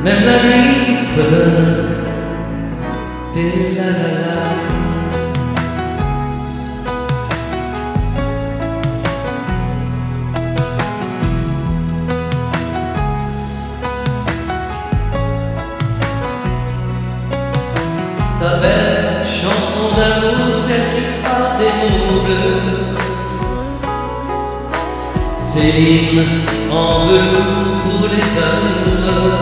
Même la nuit fredonne tes la la la. Ta belle chanson d'amour, celle qui parle des mots bleus, c'est l'hymne en velours pour les amoureux.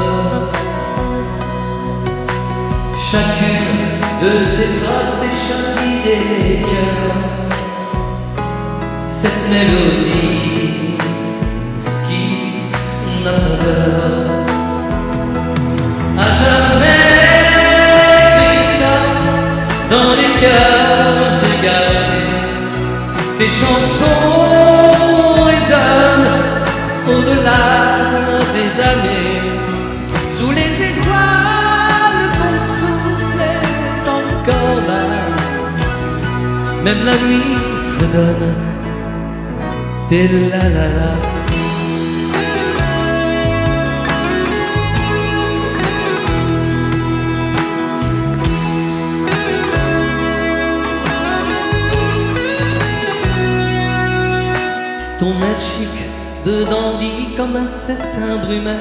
Chacune de ces phrases fait chatiner les cœurs. Cette mélodie qui n'a pas d'heure. À jamais dans les cœurs égarés, tes chansons résonnent au-delà des années. Sous les étoiles qu'on soufflait encore là, même la nuit fredonne tes la la la. Ton air chic de dandy comme un certain Brummel,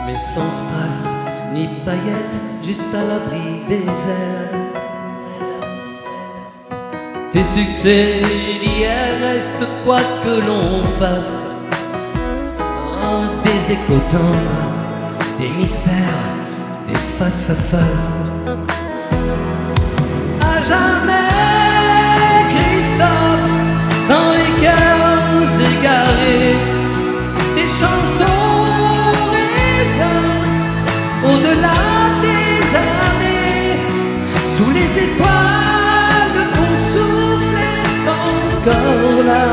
mais sans strass ni paillettes, juste à l'abri des ailes. Tes succès d'hier restent quoi que l'on fasse, des échos tendres, des mystères, des face à face. À jamais dans les cœurs égarés, tes chansons résonnent au-delà des années. Sous les étoiles qu'on soufflait encore là,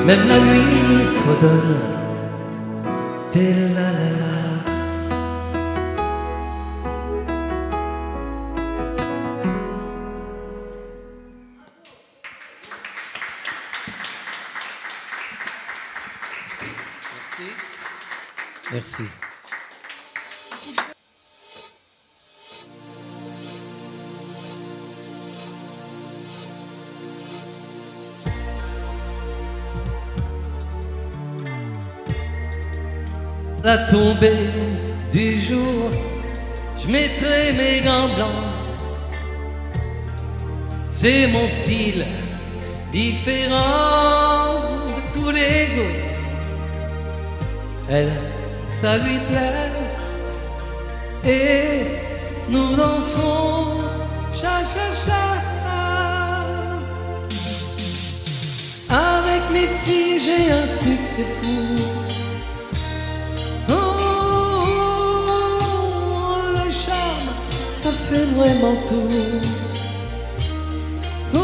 même la nuit fredonne tes la la la. Merci. La tombée du jour, je mettrai mes gants blancs. C'est mon style différent de tous les autres. Elle, ça lui plaît, et nous dansons cha cha cha. Avec les filles j'ai un succès fou. Oh, le charme, ça fait vraiment tout. Oh,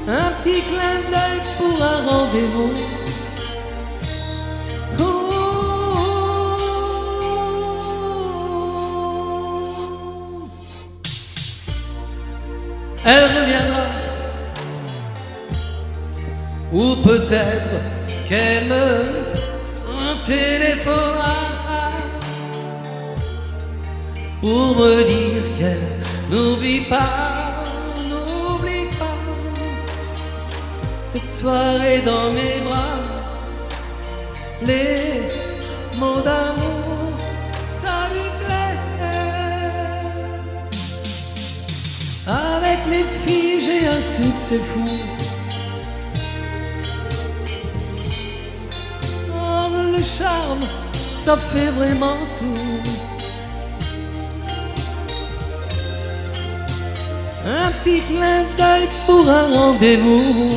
un petit clin d'œil pour un rendez-vous. Elle reviendra, ou peut-être qu'elle me téléphonera pour me dire qu'elle n'oublie pas cette soirée dans mes bras. Les mots d'amour, ça lui plaît. Avec les filles j'ai un succès fou. Oh, le charme, ça fait vraiment tout. Un petit clin d'œil pour un rendez-vous.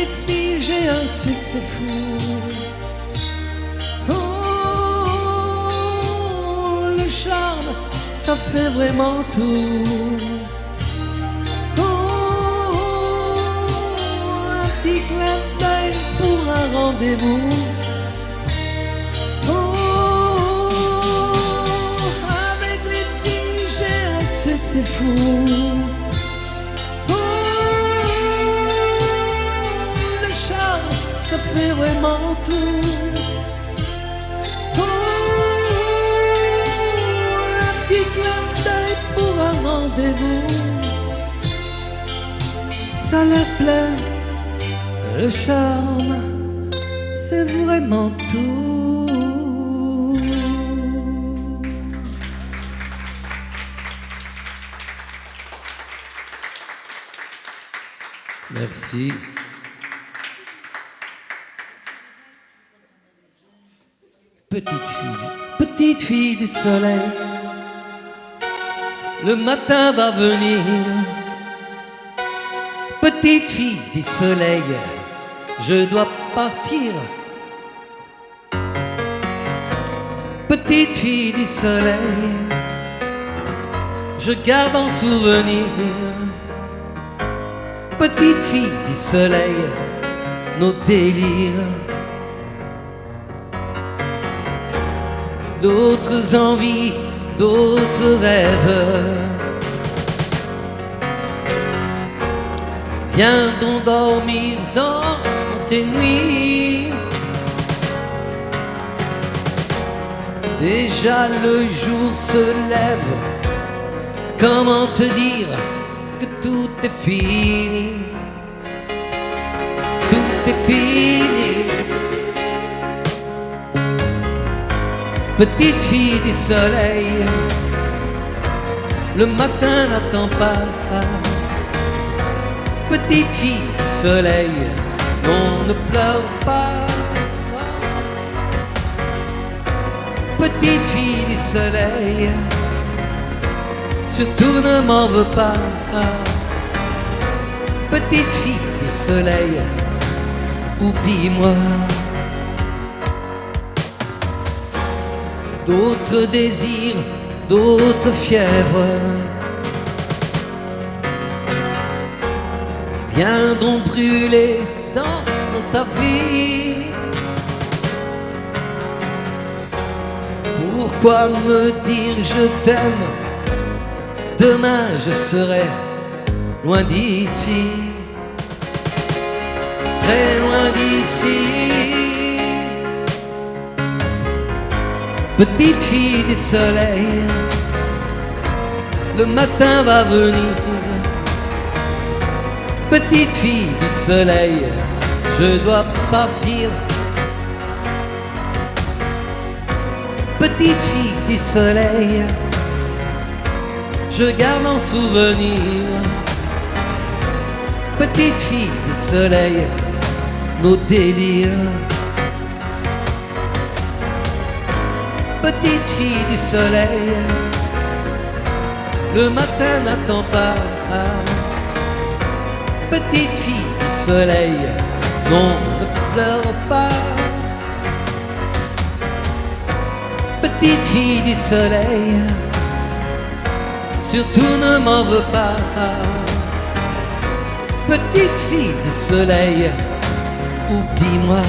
les filles, j'ai un succès fou. Oh, le charme, ça fait vraiment tout. Oh, un petit clin d'œil pour un rendez-vous. C'est fou. Oh, le charme, ça fait vraiment tout. Oh, un petit clin d'œil pour un rendez-vous. Ça leur plaît, le charme, c'est vraiment tout. Merci. Petite fille du soleil, le matin va venir. Petite fille du soleil, je dois partir. Petite fille du soleil, je garde en souvenir. Petite fille du soleil, nos délires. D'autres envies, d'autres rêves. Viens donc dormir dans tes nuits. Déjà le jour se lève. Comment te dire que tout est fini? Tout est fini. Petite fille du soleil, le matin n'attend pas. Petite fille du soleil, non, ne pleure pas. Petite fille du soleil, surtout ne m'en veux pas. Petite fille du soleil, oublie-moi. D'autres désirs, d'autres fièvres. Viens donc brûler dans ta vie. Pourquoi me dire je t'aime? Demain je serai loin d'ici, très loin d'ici. Petite fille du soleil, le matin va venir. Petite fille du soleil, je dois partir. Petite fille du soleil, je garde en souvenir. Petite fille du soleil, nos délires. Petite fille du soleil, le matin n'attend pas. Petite fille du soleil, non, ne pleure pas. Petite fille du soleil, surtout ne m'en veux pas. Petite fille du soleil, oublie-moi.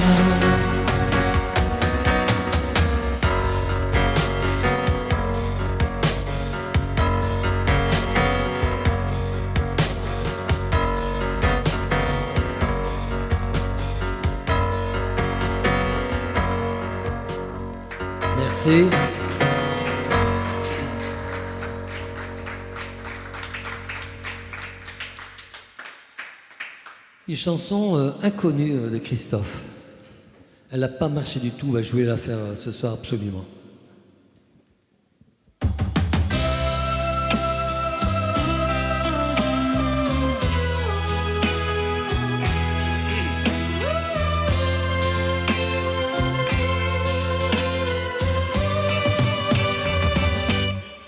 Merci. Une chanson inconnue de Christophe. Elle n'a pas marché du tout, je voulais la faire ce soir absolument.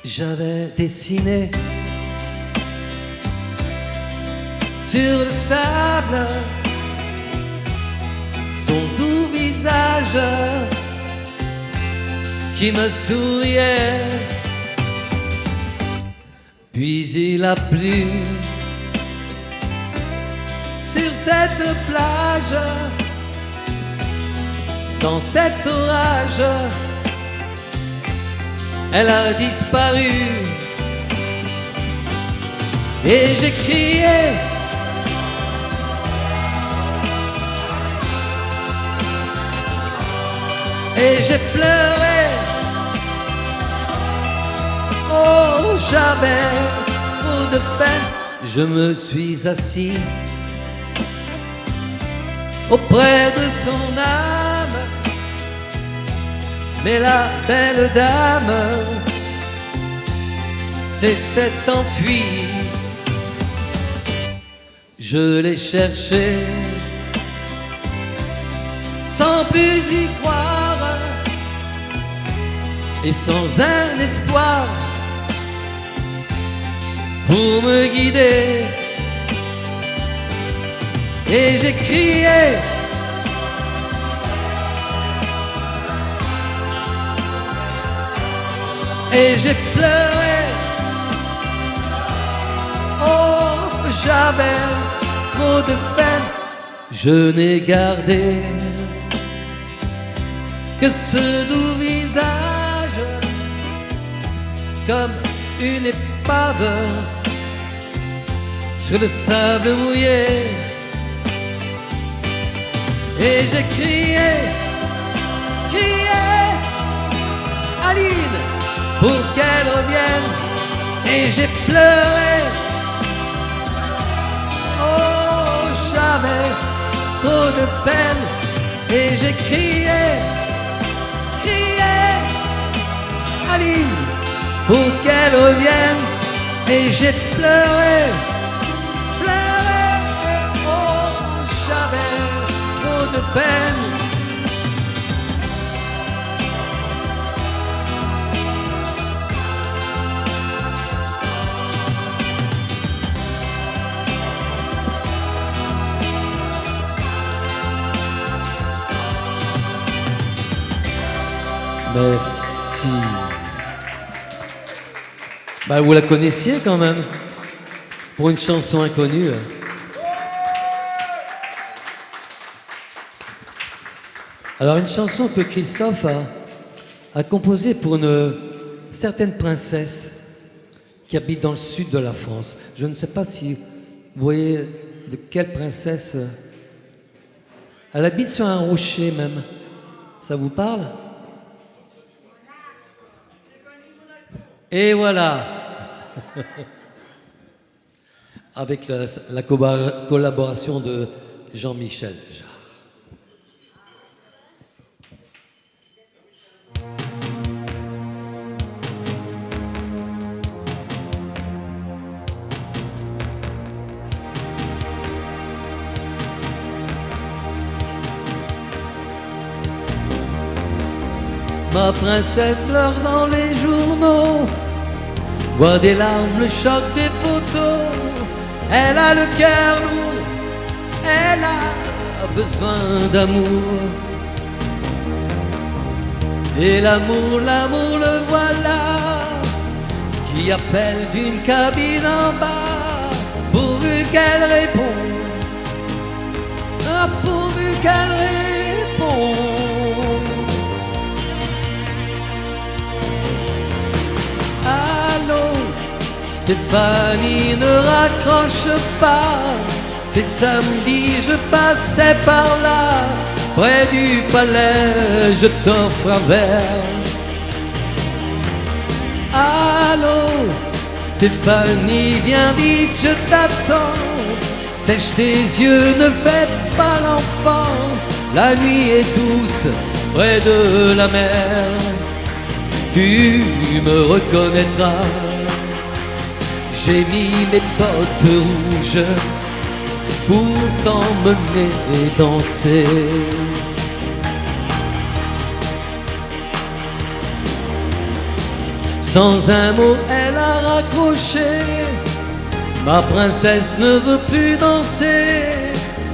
J'avais dessiné sur le sable visage qui me souriait. Puis il a plu sur cette plage, dans cet orage, elle a disparu. Et j'ai crié, et j'ai pleuré. Oh, j'avais trop de peine. Je me suis assis auprès de son âme, mais la belle dame s'était enfuie. Je l'ai cherchée sans plus y croire et sans un espoir pour me guider. Et j'ai crié, et j'ai pleuré. Oh, j'avais trop de peine. Je n'ai gardé que ce doux visage, comme une épave sur le sable mouillé. Et j'ai crié, crié, Aline, pour qu'elle revienne. Et j'ai pleuré. Oh, j'avais trop de peine. Et j'ai crié, crié, Aline, pour qu'elle revienne. Et j'ai pleuré, pleuré. Oh, j'avais trop de peine. Merci. Bah, vous la connaissiez quand même, pour une chanson inconnue. Alors, une chanson que Christophe a composée pour une certaine princesse qui habite dans le sud de la France. Je ne sais pas si vous voyez de quelle princesse. Elle habite sur un rocher même. Ça vous parle ? Et voilà. Avec la collaboration de Jean-Michel Jarre. Ma princesse pleure dans les journaux, voit des larmes, le choc des photos. Elle a le cœur lourd, elle a besoin d'amour. Et l'amour, l'amour, le voilà, qui appelle d'une cabine en bas, pourvu qu'elle réponde, ah, pourvu qu'elle réponde. Allô, Stéphanie, ne raccroche pas. C'est samedi, je passais par là, près du palais, je t'offre un verre. Allô, Stéphanie, viens vite, je t'attends. Sèche tes yeux, ne fais pas l'enfant. La nuit est douce, près de la mer. Tu me reconnaîtras. J'ai mis mes bottes rouges pour t'emmener danser. Sans un mot, elle a raccroché. Ma princesse ne veut plus danser,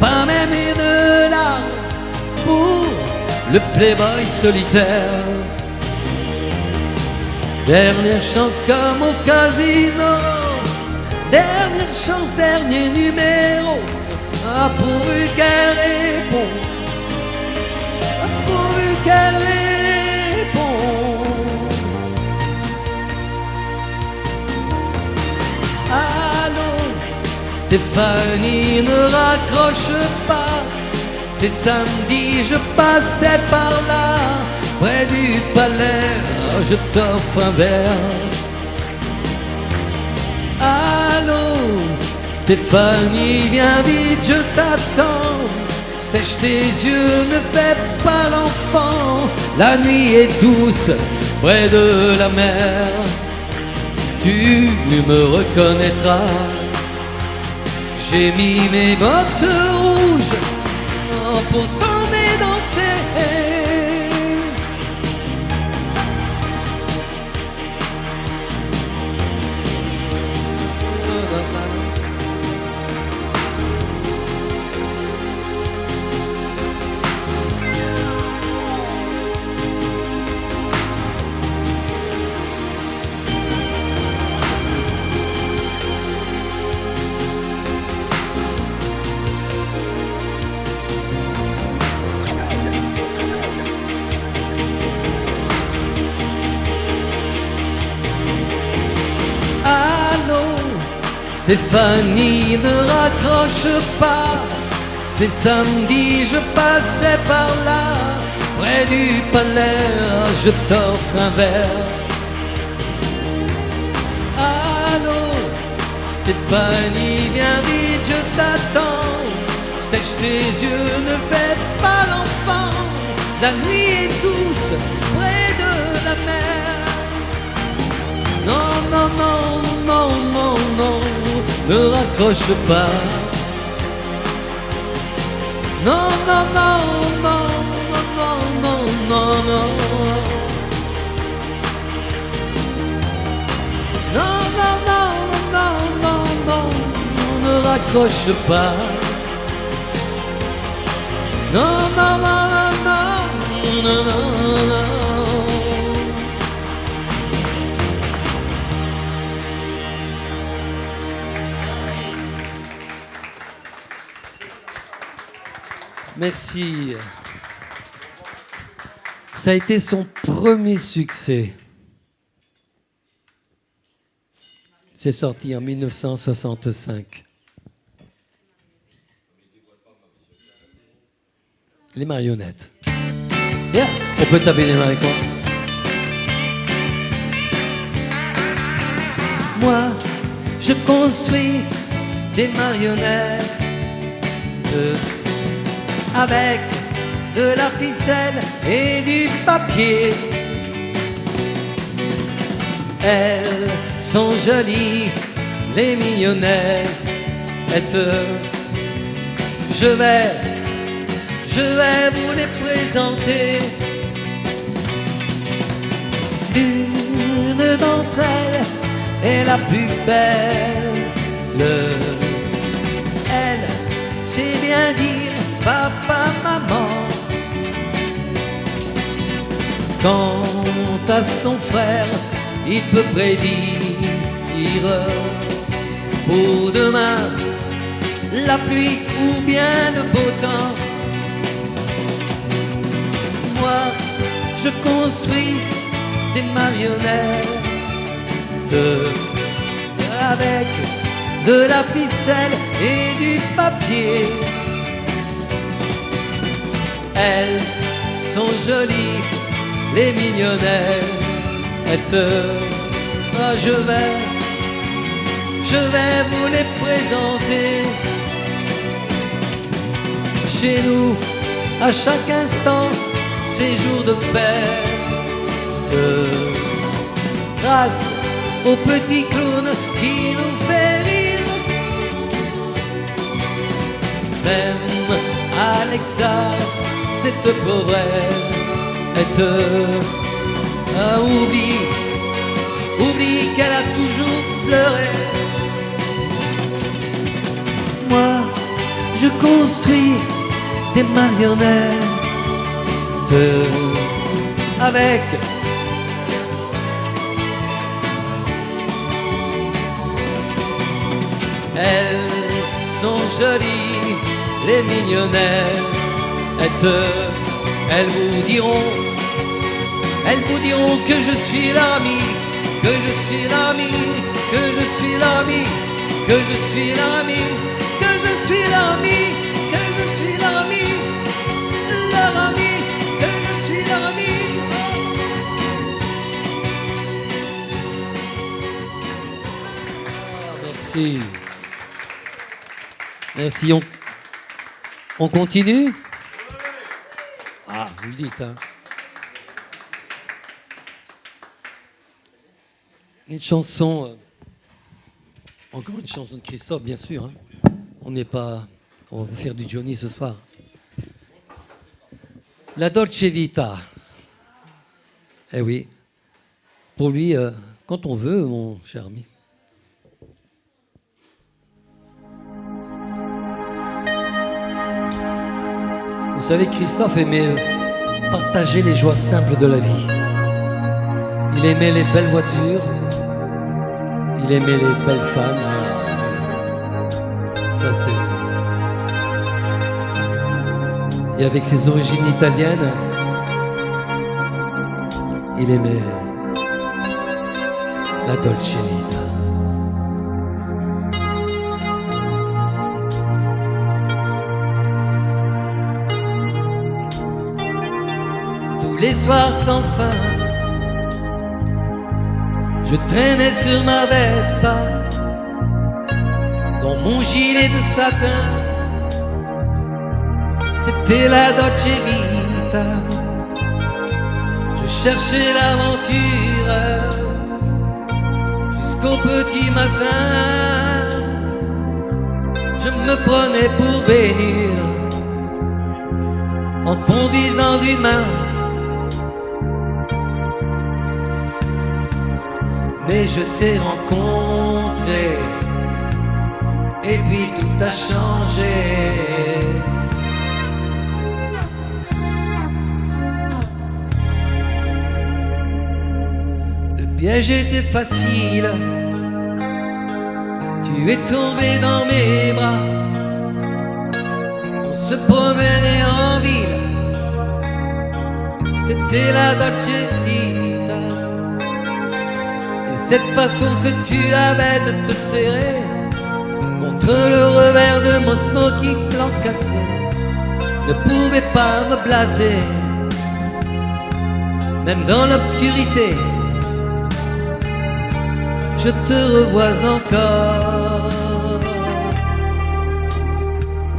pas même une larme pour le playboy solitaire. Dernière chance comme au casino, dernière chance, dernier numéro. Ah, pourvu qu'elle répond, ah, pourvu qu'elle répond. Allô, Stéphanie, ne raccroche pas. C'est samedi, je passais par là, près du palais, je t'offre un verre. Allô, Stéphanie, viens vite, je t'attends. Sèche tes yeux, ne fais pas l'enfant. La nuit est douce, près de la mer. Tu me reconnaîtras. J'ai mis mes bottes rouges pour t'emmener danser. Allô, Stéphanie, ne raccroche pas. C'est samedi, je passais par là, près du palais, je t'offre un verre. Allô, Stéphanie, viens vite, je t'attends. Sèche tes yeux, ne fais pas l'enfant. La nuit est douce, près de la mer. Non, non, non, non, non, non, ne raccroche pas. Non, non, non, non, non, non, non, non. Non, non, non, non, non, non, ne raccroche pas. Non, non, non, non, non, non, non. Merci. Ça a été son premier succès. C'est sorti en 1965. Les marionnettes. Bien, on peut taper les mains avec moi. Moi, je construis des marionnettes avec de la ficelle et du papier. Elles sont jolies, les mignonnettes. Je vais vous les présenter. Une d'entre elles est la plus belle. Elle sait bien dire papa, maman. Quant à son frère, il peut prédire pour demain la pluie ou bien le beau temps. Moi, je construis des marionnettes avec de la ficelle et du papier. Elles sont jolies, les mignonnettes. Ah, je vais vous les présenter. Chez nous, à chaque instant, c'est jour de fête. Grâce au petit clown qui nous fait rire. Même Alexa, cette pauvrette, oublie qu'elle a toujours pleuré. Moi, je construis des marionnettes avec elles sont jolies, les mignonnettes. Elles vous diront que je suis l'ami, que je suis l'ami, que je suis l'ami, que je suis l'ami, que je suis l'ami, que je suis l'ami, leur ami, que je suis leur ami. Merci. Merci. On continue? Ah, vous le dites, hein. Une chanson, encore une chanson de Christophe, bien sûr. Hein. On va faire du Johnny ce soir. La Dolce Vita. Eh oui, pour lui, quand on veut, mon cher ami. Vous savez, Christophe aimait partager les joies simples de la vie. Il aimait les belles voitures, il aimait les belles femmes. Ça, c'est... Et avec ses origines italiennes, il aimait la Dolce Vita. Les soirs sans fin, je traînais sur ma Vespa, dans mon gilet de satin. C'était la Dolce Vita. Je cherchais l'aventure jusqu'au petit matin. Je me prenais pour bénir en conduisant du main. Mais je t'ai rencontré et puis tout a changé. Le piège était facile, tu es tombé dans mes bras. On se promenait en ville, c'était la Dolce Vita. Cette façon que tu avais de te serrer contre le revers de mon smoking blanc cassé ne pouvait pas me blaser. Même dans l'obscurité, je te revois encore.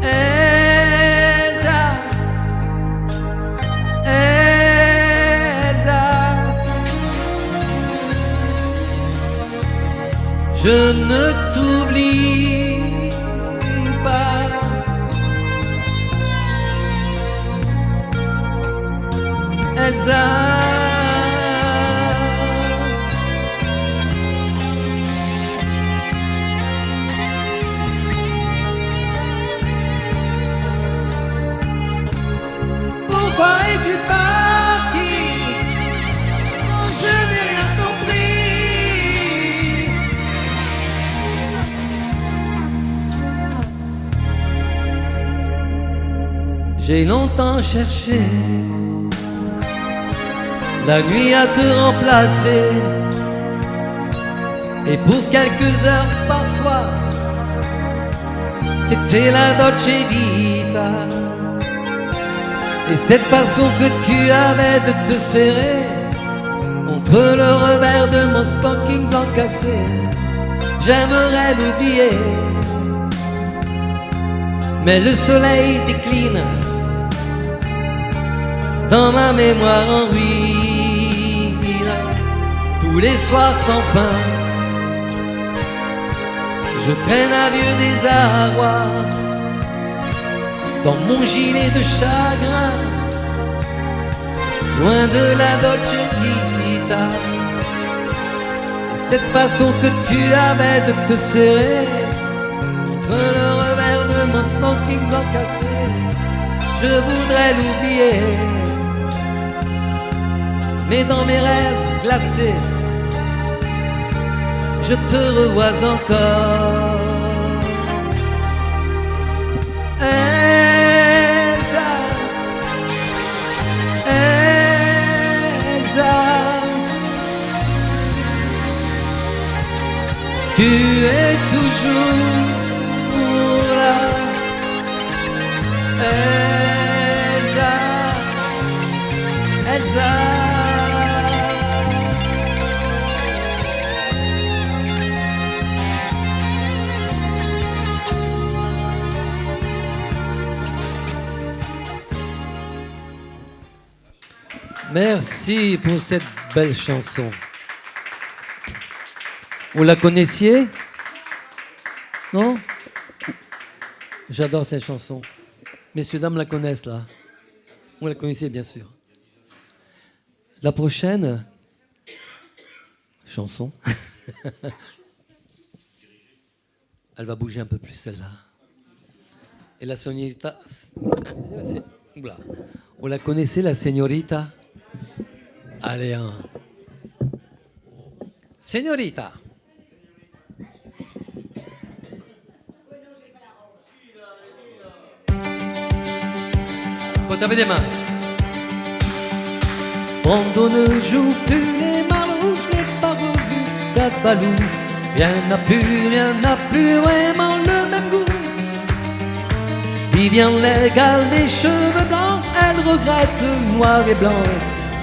Elsa, Elsa, je ne t'oublie pas. Elsa, pourquoi es-tu parti? Oh, je n'ai rien compris. J'ai longtemps cherché la nuit à te remplacer, et pour quelques heures parfois, c'était la Dolce Vita. Et cette façon que tu avais de te serrer contre le revers de mon smoking blanc cassé, j'aimerais l'oublier. Mais le soleil décline dans ma mémoire en ruine. Tous les soirs sans fin, je traîne à vieux désarroi dans mon gilet de chagrin, loin de la Dolce Vita. Et cette façon que tu avais de te serrer contre le revers de mon smoking blanc cassé, je voudrais l'oublier. mais dans mes rêves glacés, je te revois encore. Elsa, Elsa, tu es toujours là. Elsa, Elsa. Merci pour cette belle chanson. Vous la connaissiez? Non? J'adore cette chanson. Messieurs, dames la connaissent là. Vous la connaissez bien sûr. La prochaine chanson, elle va bouger un peu plus celle-là. Et la señorita, vous la connaissez la señorita? Allez, hein. Señorita. Faut taper des mains. Brando ne joue plus les marlots, je n'ai pas revu Cat-Balou. Rien n'a plus vraiment le même goût. Vivian Legal, les cheveux blancs, elle regrette le noir et blanc.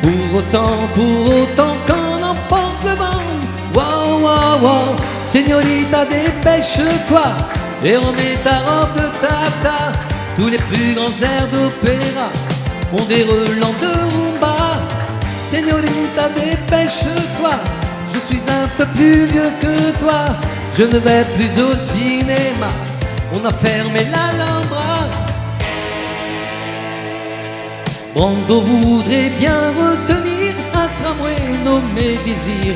Pour autant qu'on emporte le vent. Wow, wow, wow, señorita, dépêche-toi et remets ta robe de taffetas. Tous les plus grands airs d'opéra ont des relents de rumba. Señorita, dépêche-toi, je suis un peu plus vieux que toi. Je ne vais plus au cinéma, on a fermé l'Alhambra. Brando voudrait bien retenir un tramway nommé Désir.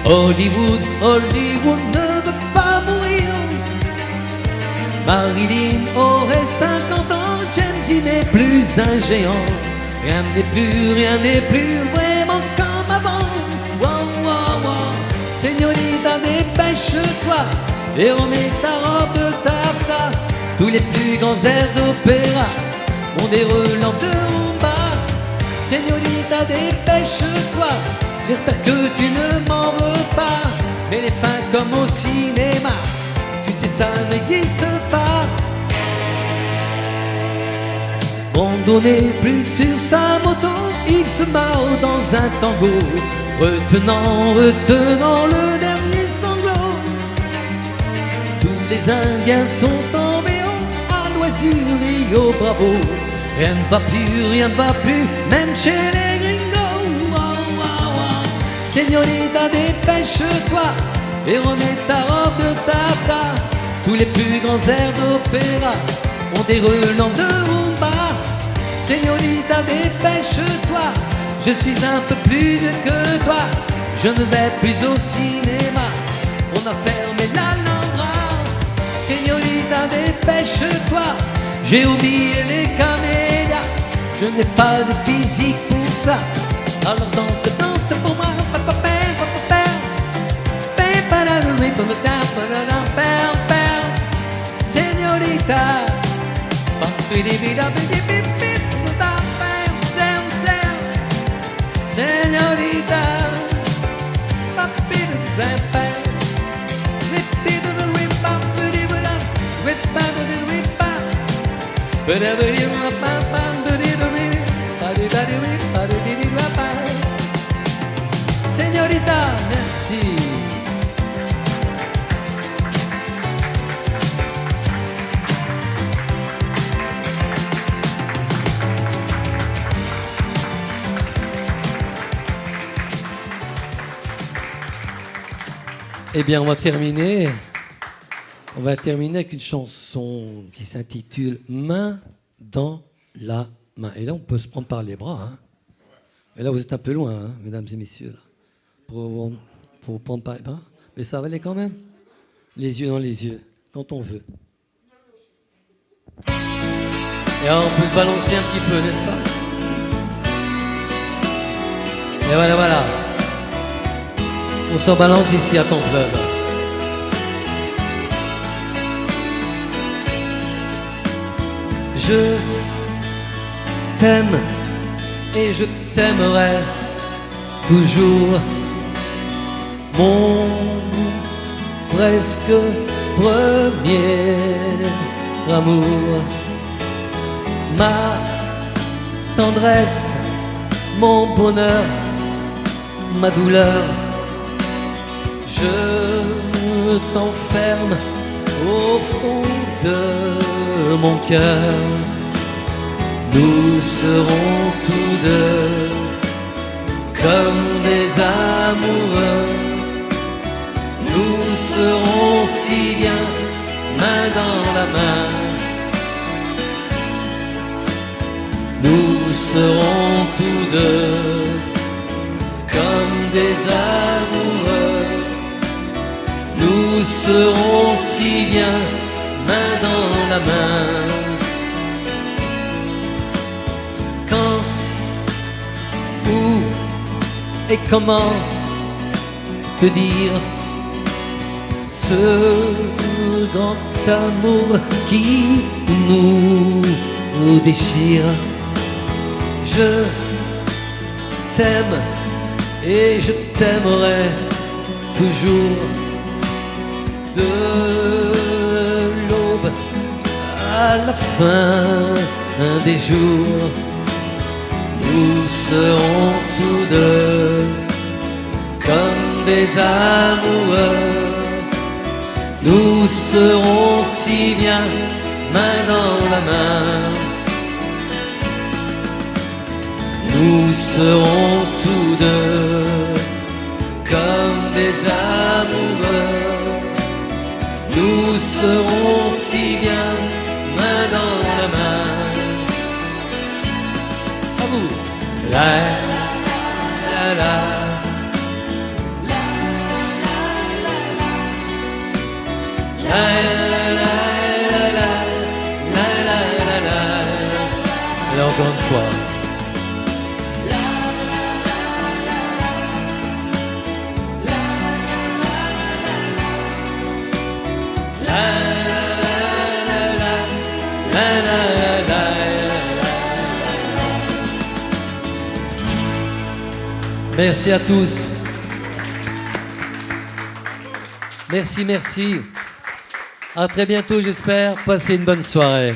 Hollywood, Hollywood ne veut pas mourir. Marilyn aurait 50 ans, James n'est plus un géant. Rien n'est plus vraiment comme avant. Wow, wow, wow. Señorita, dépêche-toi et remets ta robe de taffetas. Tous les plus grands airs d'opéra ont des relents de rumba. Señorita, dépêche-toi, j'espère que tu ne m'en veux pas. Mais les fins comme au cinéma, tu sais ça n'existe pas. Brando n'est plus sur sa moto, il se marre dans un tango, retenant le dernier sanglot. Tous les Indiens sont en vélo, à Loisir, Rio Bravo. Rien ne va plus, même chez les gringos. Wow, wow, wow. Señorita, dépêche-toi et remets ta robe de taffetas. Tous les plus grands airs d'opéra ont des relents de rumba. Señorita, dépêche-toi, je suis un peu plus vieux que toi. Je ne vais plus au cinéma, on a fermé l'Alhambra. Señorita, dépêche-toi, j'ai oublié les camélias. Je n'ai pas de physique pour ça, alors danse pour moi. Señorita, señorita, señorita, merci. Eh bien, on va terminer avec une chanson qui s'intitule Main dans la main. Et là, on peut se prendre par les bras. Hein. Et là, vous êtes un peu loin, hein, mesdames et messieurs, là, pour vous prendre par les bras. Mais ça va aller quand même. Les yeux dans les yeux, quand on veut. Et alors, on peut se balancer un petit peu, n'est-ce pas? Et voilà, voilà. On s'en balance ici à ton fleuve. Je t'aime et je t'aimerai toujours, mon presque premier amour, ma tendresse, mon bonheur, ma douleur. Je t'enferme au fond de mon cœur. Nous serons tous deux comme des amoureux. Nous serons si bien, main dans la main. Nous serons tous deux comme des amoureux. Nous serons si bien, main dans la main. Quand, où et comment te dire ce grand amour qui nous déchire? Je t'aime et je t'aimerai toujours, de l'aube à la fin des jours. Nous serons tous deux comme des amoureux. Nous serons si bien, main dans la main. Nous serons tous deux comme des amoureux. Nous serons si bien, main dans la main. À vous. La la la. La la la la la la la la la. Et encore une fois. Merci à tous. Merci, merci. À très bientôt, j'espère. Passez une bonne soirée.